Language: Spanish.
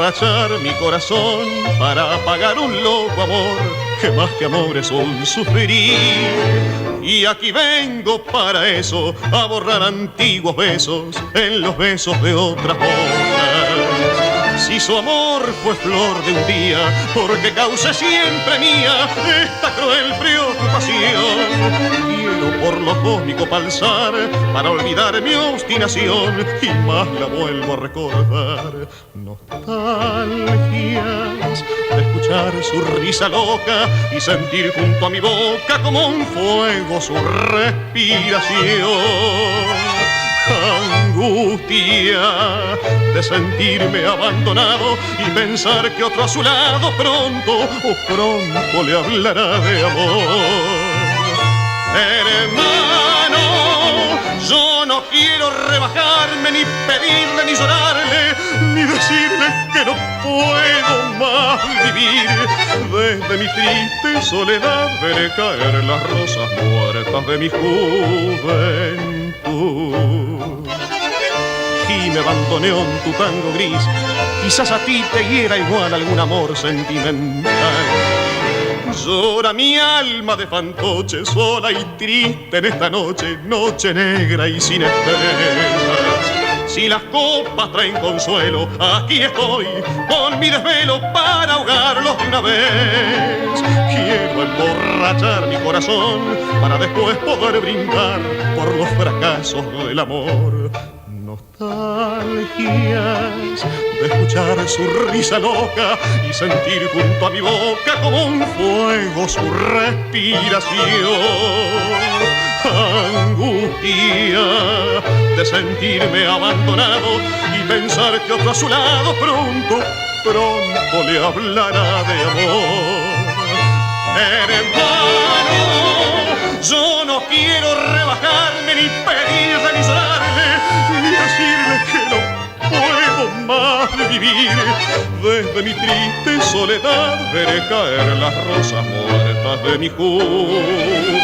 emborrachar mi corazón para pagar un loco amor que más que amor es un sufrir. Y aquí vengo para eso, a borrar antiguos besos en los besos de otras bocas. Si su amor fue flor de un día, porque cause siempre mía esta cruel preocupación. Quiero por lo cósmico palzar para olvidar mi obstinación y más la vuelvo a recordar. Nostalgias de escuchar su risa loca y sentir junto a mi boca como un fuego su respiración. Angustia de sentirme abandonado y pensar que otro a su lado pronto le hablará de amor. Hermano, yo no quiero rebajarme, ni pedirle, ni llorarle, ni decirle que no puedo más vivir. Desde mi triste soledad veré caer las rosas muertas de mi juventud. Y me abandoneó en tu tango gris, quizás a ti te hiera igual algún amor sentimental. Llora mi alma de fantoche, sola y triste en esta noche, noche negra y sin estrellas. Si las copas traen consuelo, aquí estoy con mi desvelo para ahogarlos de una vez. Quiero emborrachar mi corazón para después poder brindar por los fracasos del amor. Nostalgias de escuchar su risa loca y sentir junto a mi boca como un fuego su respiración. Angustia de sentirme abandonado y pensar que otro a su lado pronto le hablará de amor. Hermano, yo no quiero rebajarme, ni pedirle, ni llorarle, ni decirle que no puedo más vivir. Desde mi triste soledad veré caer las rosas muertas de mi juventud.